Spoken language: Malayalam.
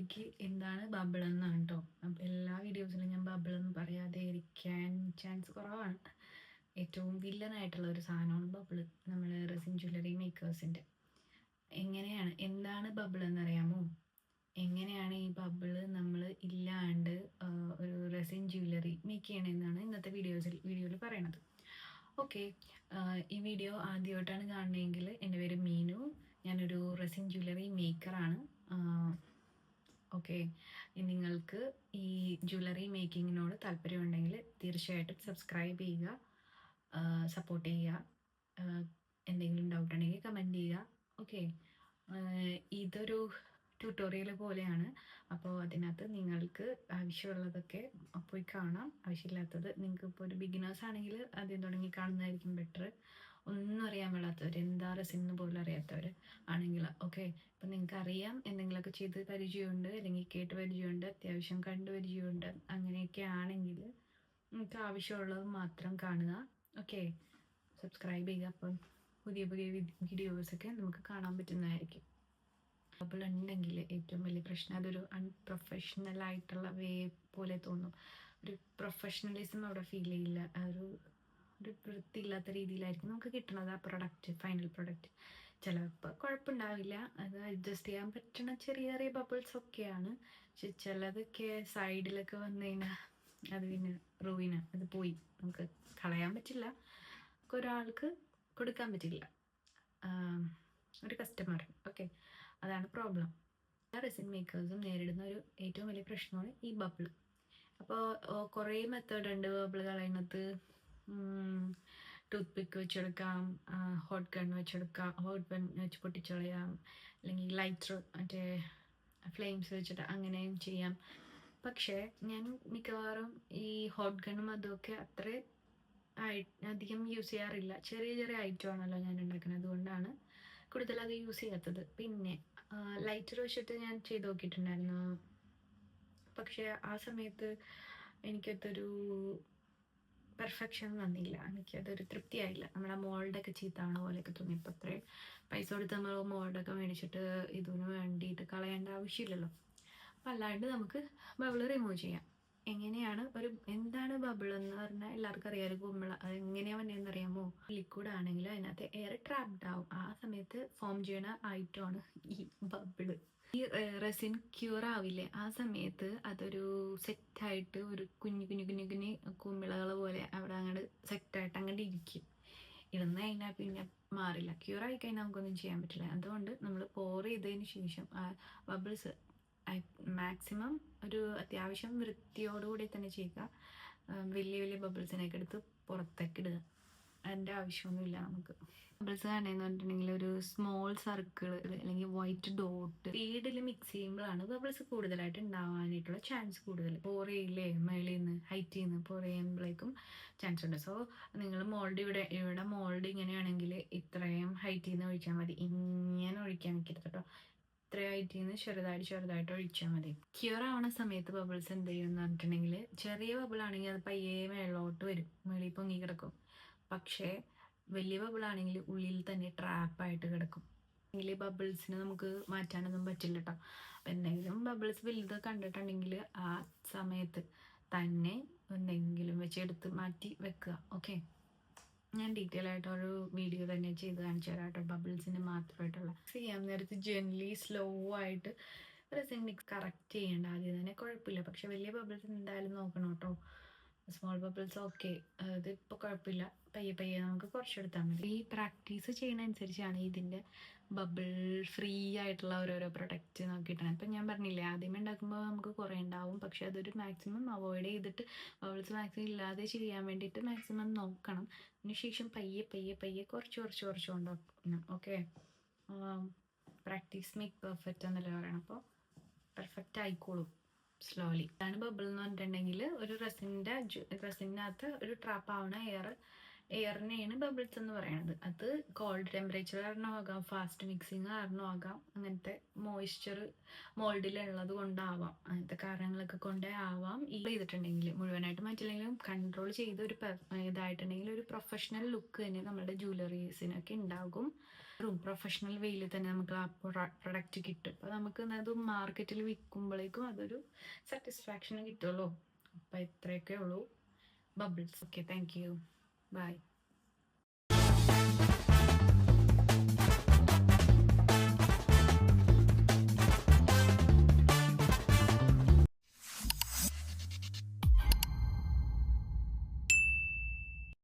ടോപ്പിക്ക് എന്താണ് ബബിൾ എന്നാണ് കേട്ടോ. അപ്പം എല്ലാ വീഡിയോസിലും ഞാൻ ബബിൾ എന്ന് പറയാതെ ഇരിക്കാൻ ചാൻസ് കുറവാണ്. ഏറ്റവും വില്ലനായിട്ടുള്ള ഒരു സാധനമാണ് ബബിൾ. നമ്മൾ റെസിൻ ജ്വല്ലറി മേക്കേഴ്സിൻ്റെ എന്താണ് ബബിൾ എന്നറിയാമോ? എങ്ങനെയാണ് ഈ ബബിൾ നമ്മൾ ഇല്ലാണ്ട് ഒരു റെസിൻ ജ്വല്ലറി മേക്ക് ചെയ്യണമെന്നാണ് ഇന്നത്തെ വീഡിയോയിൽ പറയണത്. ഓക്കെ, ഈ വീഡിയോ ആദ്യമായിട്ടാണ് കാണുന്നതെങ്കിൽ എൻ്റെ പേര് മീനു. ഞാനൊരു റെസിൻ ജ്വല്ലറി മേക്കറാണ്. ഓക്കെ, നിങ്ങൾക്ക് ഈ ജ്വല്ലറി മേക്കിങ്ങിനോട് താല്പര്യമുണ്ടെങ്കിൽ തീർച്ചയായിട്ടും സബ്സ്ക്രൈബ് ചെയ്യുക, സപ്പോർട്ട് ചെയ്യുക. എന്തെങ്കിലും ഡൗട്ട് ഉണ്ടെങ്കിൽ കമൻറ്റ് ചെയ്യുക. ഓക്കെ, ഇതൊരു ട്യൂട്ടോറിയൽ പോലെയാണ്. അപ്പോൾ അതിനകത്ത് നിങ്ങൾക്ക് ആവശ്യമുള്ളതൊക്കെ പോയി കാണാം, ആവശ്യമില്ലാത്തത് നിങ്ങൾക്ക് ഇപ്പോൾ ഒരു ബിഗിനേഴ്സ് ആണെങ്കിൽ ആദ്യം തുടങ്ങി കാണുന്നതായിരിക്കും ബെറ്റർ. ഒന്നും അറിയാൻ പാടാത്തവർ, എന്താ റെസിന്ന് പോലും അറിയാത്തവർ ആണെങ്കിൽ ഓക്കെ, ഇപ്പം നിങ്ങൾക്ക് അറിയാം എന്തെങ്കിലുമൊക്കെ ചെയ്ത് പരിചയമുണ്ട്, അല്ലെങ്കിൽ കേട്ട് പരിചയമുണ്ട്, അത്യാവശ്യം കണ്ടു പരിചയമുണ്ട്, അങ്ങനെയൊക്കെ ആണെങ്കിൽ നിങ്ങൾക്ക് ആവശ്യമുള്ളത് മാത്രം കാണുക. ഓക്കെ, സബ്സ്ക്രൈബ് ചെയ്യുക. അപ്പം പുതിയ പുതിയ വീഡിയോസൊക്കെ നമുക്ക് കാണാൻ പറ്റുന്നതായിരിക്കും. ബബിൾ ഉണ്ടെങ്കിൽ ഏറ്റവും വലിയ പ്രശ്നം അതൊരു അൺപ്രൊഫഷണൽ ആയിട്ടുള്ള വേ പോലെ തോന്നും. ഒരു പ്രൊഫഷണലിസം അവിടെ ഫീൽ ചെയ്യില്ല. ഒരു വൃത്തിയില്ലാത്ത രീതിയിലായിരിക്കും നമുക്ക് കിട്ടണത് ആ പ്രൊഡക്റ്റ്, ഫൈനൽ പ്രൊഡക്റ്റ്. ചിലപ്പോൾ കുഴപ്പമുണ്ടാവില്ല, അത് അഡ്ജസ്റ്റ് ചെയ്യാൻ പറ്റണ ചെറിയ ചെറിയ ബബിൾസ് ഒക്കെയാണ്. പക്ഷെ ചിലതൊക്കെ സൈഡിലൊക്കെ വന്നു കഴിഞ്ഞാൽ അത് പിന്നെ റൂവിന് അത് പോയി, നമുക്ക് കളയാൻ പറ്റില്ല, ഒരാൾക്ക് കൊടുക്കാൻ പറ്റില്ല, ഒരു കസ്റ്റമർ. ഓക്കെ, അതാണ് പ്രോബ്ലം. എല്ലാ റെസിൻ മേക്കേഴ്സും നേരിടുന്ന ഒരു ഏറ്റവും വലിയ പ്രശ്നമാണ് ഈ ബബിൾ. അപ്പോൾ കുറേ മെത്തേഡ് ഉണ്ട് ബബിൾ കളയുന്നത്. ടൂത്ത് പിക്ക് വെച്ചെടുക്കാം, ഹോട്ട് ഗൺ വെച്ചെടുക്കാം, ഹോട്ട് ഗൺ വെച്ച് പൊട്ടിച്ചളയാം, അല്ലെങ്കിൽ ലൈറ്റർ മറ്റേ ഫ്ലെയിംസ് വെച്ചിട്ട് അങ്ങനെയും ചെയ്യാം. പക്ഷേ ഞാൻ മിക്കവാറും ഈ ഹോട്ട് ഗണ്ണും അതൊക്കെ അധികം യൂസ് ചെയ്യാറില്ല. ചെറിയ ചെറിയ ഐറ്റം ആണല്ലോ ഞാൻ ഉണ്ടാക്കുന്നത്, അതുകൊണ്ടാണ് കൂടുതൽ അത് യൂസ് ചെയ്യാത്തത്. പിന്നെ ലൈറ്റർ വെച്ചിട്ട് ഞാൻ ചെയ്ത് നോക്കിയിട്ടുണ്ടായിരുന്നു. പക്ഷേ ആ സമയത്ത് എനിക്കതൊരു പെർഫെക്ഷൻ വന്നില്ല, എനിക്കതൊരു തൃപ്തിയായില്ല. നമ്മളെ മോൾഡൊക്കെ ചീത്താവണ പോലെയൊക്കെ തോന്നി. ഇപ്പം അത്രയും പൈസ കൊടുത്ത് നമ്മൾ മോൾഡൊക്കെ മേടിച്ചിട്ട് ഇതിന് വേണ്ടിയിട്ട് കളയേണ്ട ആവശ്യമില്ലല്ലോ. അപ്പം അല്ലാണ്ട് നമുക്ക് ബബിൾ റിമൂവ് ചെയ്യാം. എന്താണ് ബബിൾ എന്ന് പറഞ്ഞാൽ എല്ലാവർക്കും അറിയാം, ഒരു കുമ്പിള. അത് എങ്ങനെയാണ് വന്നതെന്ന് അറിയാമോ? ലിക്വിഡ് ആണെങ്കിൽ അതിനകത്ത് എയർ ട്രാപ്ഡ് ആവും. ആ സമയത്ത് ഫോം ചെയ്യണ ഐറ്റമാണ് ഈ ബബിള്. ഈ റെസിൻ ക്യൂർ ആവില്ലേ, ആ സമയത്ത് അതൊരു സെറ്റായിട്ട് ഒരു കുഞ്ഞു കുഞ്ഞു കുഞ്ഞു കുഞ്ഞു കുമ്പിളകൾ പോലെ അവിടെ അങ്ങോട്ട് സെറ്റായിട്ട് അങ്ങോട്ട് ഇരിക്കും. ഇരുന്ന് കഴിഞ്ഞാൽ പിന്നെ മാറില്ല. ക്യൂർ ആയി കഴിഞ്ഞാൽ നമുക്കൊന്നും ചെയ്യാൻ പറ്റില്ല. അതുകൊണ്ട് നമ്മൾ പോർ ചെയ്തതിന് ശേഷം ആ ബബിൾസ് മാക്സിമം ഒരു അത്യാവശ്യം വൃത്തിയോടുകൂടി തന്നെ ചെയ്യുക. വലിയ വലിയ ബബിൾസിനൊക്കെ എടുത്ത് പുറത്തേക്ക് ഇടുക, അതിൻ്റെ ആവശ്യമൊന്നുമില്ല നമുക്ക്. ബബിൾസ് കാണുന്നതെന്ന് പറഞ്ഞിട്ടുണ്ടെങ്കിൽ ഒരു സ്മോൾ സർക്കിൾ അല്ലെങ്കിൽ വൈറ്റ് ഡോട്ട് സ്പീഡിൽ മിക്സ് ചെയ്യുമ്പോഴാണ് ബബിൾസ് കൂടുതലായിട്ട് ഉണ്ടാവാനായിട്ടുള്ള ചാൻസ് കൂടുതൽ. പോർ ചെയ്യില്ലേ, മേളിൽ നിന്ന് ഹൈറ്റിൽ നിന്ന് പോർ ചെയ്യുമ്പോഴേക്കും ചാൻസ് ഉണ്ട്. സോ നിങ്ങൾ ഇവിടെ മോൾഡ് ഇങ്ങനെയാണെങ്കിൽ ഇത്രയും ഹൈറ്റിൽ നിന്ന് ഒഴിച്ചാൽ മതി. ഇങ്ങനെ ഒഴിക്കാൻ നിൽക്കരുത് കേട്ടോ. ഇത്ര ഹൈറ്റിൽ നിന്ന് ചെറുതായിട്ട് ഒഴിച്ചാൽ മതി. ക്യൂർ ആവണ സമയത്ത് ബബിൾസ് എന്ത് ചെയ്യുമെന്ന് പറഞ്ഞിട്ടുണ്ടെങ്കിൽ, ചെറിയ ബബിൾ ആണെങ്കിൽ അത് പയ്യെ മേളോട്ട് വരും, മേളിൽ പൊങ്ങി കിടക്കും. പക്ഷേ വലിയ ബബിളാണെങ്കിൽ ഉള്ളിൽ തന്നെ ട്രാപ്പായിട്ട് കിടക്കും. എങ്കിൽ ബബിൾസിന് നമുക്ക് മാറ്റാനൊന്നും പറ്റില്ല കേട്ടോ. എന്തെങ്കിലും ബബിൾസ് വലുത് കണ്ടിട്ടുണ്ടെങ്കിൽ ആ സമയത്ത് തന്നെ എന്തെങ്കിലും വെച്ചെടുത്ത് മാറ്റി വെക്കുക. ഓക്കെ, ഞാൻ ഡീറ്റെയിൽ ആയിട്ടൊരു വീഡിയോ തന്നെ ചെയ്ത് കാണിച്ചു തരാം കേട്ടോ, ബബിൾസിന് മാത്രമായിട്ടുള്ള. ചെയ്യാൻ നേരത്ത് ജെൻലി സ്ലോ ആയിട്ട് റെസിൻ മിക്സ് കറക്റ്റ് ചെയ്യേണ്ട ആദ്യം തന്നെ, കുഴപ്പമില്ല. പക്ഷെ വലിയ ബബിൾസ് എന്തായാലും നോക്കണം കേട്ടോ. സ്മോൾ ബബിൾസ് ഓക്കെ, ഇതിപ്പോൾ കുഴപ്പമില്ല, പയ്യെ പയ്യെ നമുക്ക് കുറച്ചെടുത്താൽ മതി. ഈ പ്രാക്ടീസ് ചെയ്യുന്ന അനുസരിച്ചാണ് ഇതിൻ്റെ ബബിൾ ഫ്രീ ആയിട്ടുള്ള ഓരോരോ പ്രൊഡക്റ്റ് നോക്കിയിട്ടാണ്. ഇപ്പം ഞാൻ പറഞ്ഞില്ലേ, ആദ്യമേ ഉണ്ടാക്കുമ്പോൾ നമുക്ക് കുറേ ഉണ്ടാവും. പക്ഷെ അതൊരു മാക്സിമം അവോയ്ഡ് ചെയ്തിട്ട് ബബിൾസ് മാക്സിമം ഇല്ലാതെ ചെയ്യാൻ വേണ്ടിയിട്ട് മാക്സിമം നോക്കണം. അതിനുശേഷം പയ്യെ പയ്യെ പയ്യെ കുറച്ച് ഉണ്ടാക്കണം. ഓക്കെ, പ്രാക്ടീസ് മേക്ക് പെർഫെക്റ്റ് എന്നല്ലേ പറയണം. അപ്പോൾ പെർഫെക്റ്റ് ആയിക്കോളും സ്ലോലി. ഇതാണ് ബബിൾ എന്ന് പറഞ്ഞിട്ടുണ്ടെങ്കിൽ ഒരു റെസിനകത്ത് ഒരു ട്രാപ്പ് ആവണ എയറിനെയാണ് ബബിൾസ് എന്ന് പറയുന്നത്. അത് കോൾഡ് ടെമ്പറേച്ചർ കാരണം ആകാം, ഫാസ്റ്റ് മിക്സിങ് കാരണം ആകാം, അങ്ങനത്തെ മോയ്സ്ചർ മോൾഡിലുള്ളത് കൊണ്ടാവാം, അങ്ങനത്തെ കാരണങ്ങളൊക്കെ കൊണ്ടേ ആവാം. ഈ ചെയ്തിട്ടുണ്ടെങ്കിൽ മുഴുവനായിട്ട് മാറ്റില്ലെങ്കിലും കൺട്രോൾ ചെയ്ത് ഒരു ഇതായിട്ടുണ്ടെങ്കിൽ ഒരു പ്രൊഫഷണൽ ലുക്ക് തന്നെ നമ്മുടെ ജ്വല്ലറീസിനൊക്കെ ഉണ്ടാകും. പ്രൊഫഷണൽ വേയിൽ തന്നെ നമുക്ക് ആ പ്രൊഡക്റ്റ് കിട്ടും. അപ്പോൾ നമുക്ക് അത് മാർക്കറ്റിൽ വിൽക്കുമ്പോഴേക്കും അതൊരു സാറ്റിസ്ഫാക്ഷൻ കിട്ടുമല്ലോ. അപ്പോൾ ഇത്രയൊക്കെ ഉള്ളൂ bubbles. Okay, thank you, by.